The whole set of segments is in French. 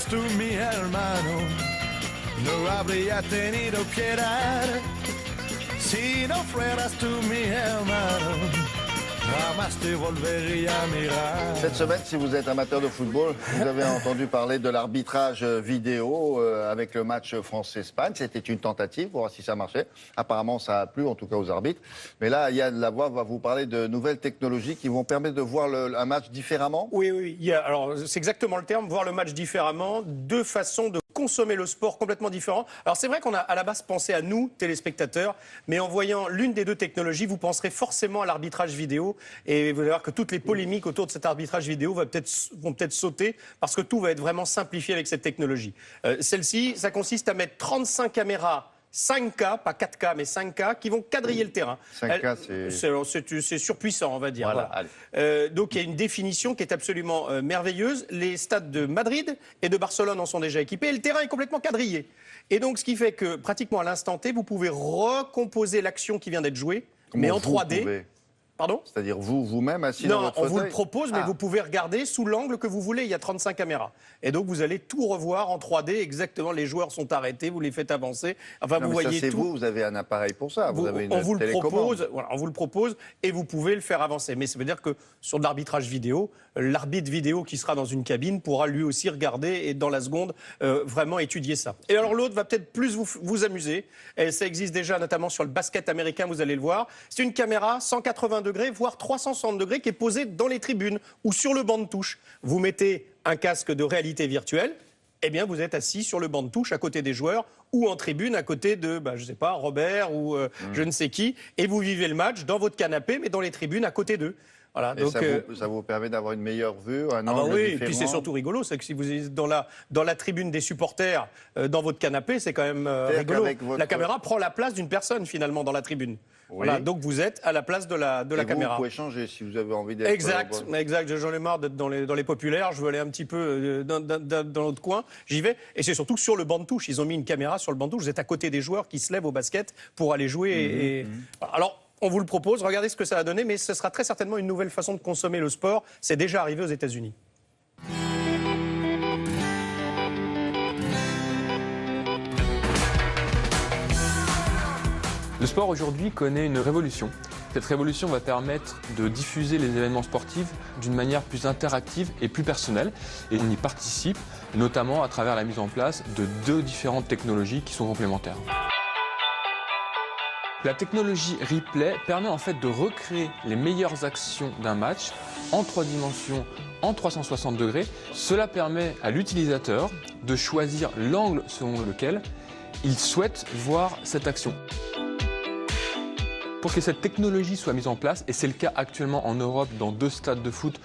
fueras tú mi hermano, no habría tenido piedad. Si no fueras tú mi hermano, jamás te volvería a mirar. Cette semaine, si vous êtes amateur de football, vous avez entendu parler de l'arbitrage vidéo avec le match France-Espagne. C'était une tentative pour voir si ça marchait. Apparemment, ça a plu, en tout cas aux arbitres. Mais là, Yann Lavoie va vous parler de nouvelles technologies qui vont permettre de voir un match différemment. Oui. Alors, c'est exactement le terme, voir le match différemment. Deux façons de consommer le sport complètement différents. Alors, c'est vrai qu'on a à la base pensé à nous, téléspectateurs, mais en voyant l'une des deux technologies, vous penserez forcément à l'arbitrage vidéo. Et vous allez voir que toutes les polémiques autour de cet arbitrage vidéo vont peut-être sauter parce que tout va être vraiment simplifié avec cette technologie. Celle-ci, ça consiste à mettre 35 caméras 5K, pas 4K, mais 5K, qui vont quadriller le terrain. 5K, c'est surpuissant, on va dire. Voilà. Donc, il y a une définition qui est absolument merveilleuse. Les stades de Madrid et de Barcelone en sont déjà équipés et le terrain est complètement quadrillé. Et donc, ce qui fait que, pratiquement à l'instant T, vous pouvez recomposer l'action qui vient d'être jouée, mais en 3D. Pardon ? C'est-à-dire vous-même assis dans votre fauteuil ? Non, on vous le propose, mais vous pouvez regarder sous l'angle que vous voulez. Il y a 35 caméras. Et donc, vous allez tout revoir en 3D. Exactement, les joueurs sont arrêtés, vous les faites avancer. Enfin, non, vous voyez ça, c'est tout. vous avez un appareil pour ça. Vous avez une on vous le télécommande. on vous le propose et vous pouvez le faire avancer. Mais ça veut dire que sur de l'arbitrage vidéo, l'arbitre vidéo qui sera dans une cabine pourra lui aussi regarder et dans la seconde vraiment étudier ça. Et alors l'autre va peut-être plus vous amuser. Et ça existe déjà notamment sur le basket américain, vous allez le voir. C'est une caméra 180 degrés, voire 360 degrés qui est posée dans les tribunes ou sur le banc de touche. Vous mettez un casque de réalité virtuelle, eh bien vous êtes assis sur le banc de touche à côté des joueurs ou en tribune à côté de, je sais pas, Robert ou je ne sais qui, et vous vivez le match dans votre canapé mais dans les tribunes à côté d'eux. Voilà, et donc, ça vous permet d'avoir une meilleure vue, un angle oui, différent. Et puis c'est surtout rigolo, c'est que si vous êtes dans la tribune des supporters, dans votre canapé, c'est quand même rigolo. La caméra prend la place d'une personne finalement dans la tribune. Oui. Voilà, donc vous êtes à la place de la caméra. Vous pouvez changer si vous avez envie d'être... Exact. J'en ai marre d'être dans les populaires, je veux aller un petit peu dans l'autre coin, j'y vais. Et c'est surtout sur le banc de touche, ils ont mis une caméra sur le banc de touche, vous êtes à côté des joueurs qui se lèvent au basket pour aller jouer. Alors, on vous le propose, regardez ce que ça a donné, mais ce sera très certainement une nouvelle façon de consommer le sport. C'est déjà arrivé aux États-Unis. Le sport aujourd'hui connaît une révolution. Cette révolution va permettre de diffuser les événements sportifs d'une manière plus interactive et plus personnelle. Et on y participe, notamment à travers la mise en place de deux différentes technologies qui sont complémentaires. La technologie replay permet en fait de recréer les meilleures actions d'un match en 3 dimensions, en 360 degrés. Cela permet à l'utilisateur de choisir l'angle selon lequel il souhaite voir cette action. Pour que cette technologie soit mise en place, et c'est le cas actuellement en Europe dans 2 stades de foot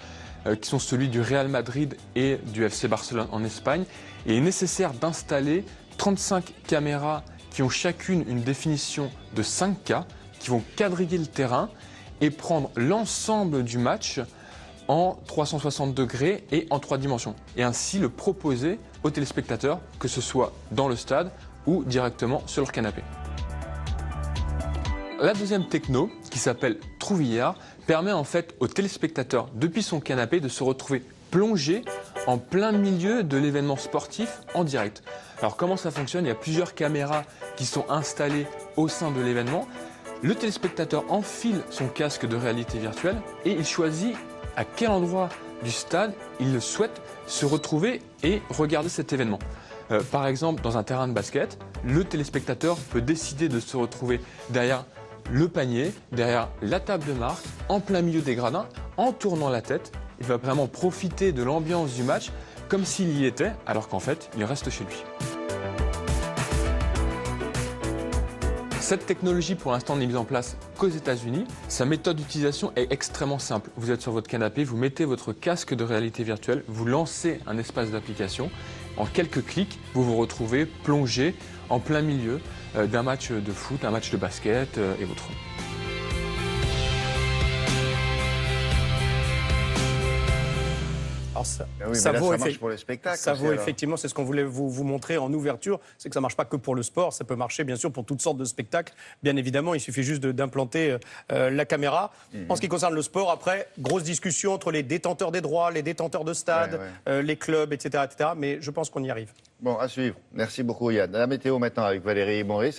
qui sont celui du Real Madrid et du FC Barcelone en Espagne, il est nécessaire d'installer 35 caméras qui ont chacune une définition de 5K, qui vont quadriller le terrain et prendre l'ensemble du match en 360 degrés et en 3 dimensions. Et ainsi le proposer aux téléspectateurs, que ce soit dans le stade ou directement sur leur canapé. La deuxième techno, qui s'appelle TrueVR, permet en fait aux téléspectateurs, depuis son canapé, de se retrouver plongé en plein milieu de l'événement sportif en direct. Alors comment ça fonctionne ? Il y a plusieurs caméras qui sont installées au sein de l'événement. Le téléspectateur enfile son casque de réalité virtuelle et il choisit à quel endroit du stade il souhaite se retrouver et regarder cet événement. Par exemple, dans un terrain de basket, le téléspectateur peut décider de se retrouver derrière le panier, derrière la table de marque, en plein milieu des gradins, en tournant la tête. Il va vraiment profiter de l'ambiance du match comme s'il y était, alors qu'en fait, il reste chez lui. Cette technologie, pour l'instant, n'est mise en place qu'aux États-Unis. Sa méthode d'utilisation est extrêmement simple. Vous êtes sur votre canapé, vous mettez votre casque de réalité virtuelle, vous lancez un espace d'application. En quelques clics, vous vous retrouvez plongé en plein milieu d'un match de foot, un match de basket et autres. Alors ça, Ah oui, ça mais là, vaut, ça marche pour les spectacles. ça aussi, vaut alors. effectivement, c'est ce qu'on voulait vous montrer en ouverture, c'est que ça ne marche pas que pour le sport, ça peut marcher bien sûr pour toutes sortes de spectacles. Bien évidemment, il suffit juste d'implanter la caméra. En ce qui concerne le sport, après, grosse discussion entre les détenteurs des droits, les détenteurs de stades, les clubs, etc., etc. Mais je pense qu'on y arrive. Bon, à suivre. Merci beaucoup, Yann. La météo maintenant avec Valérie Maurice.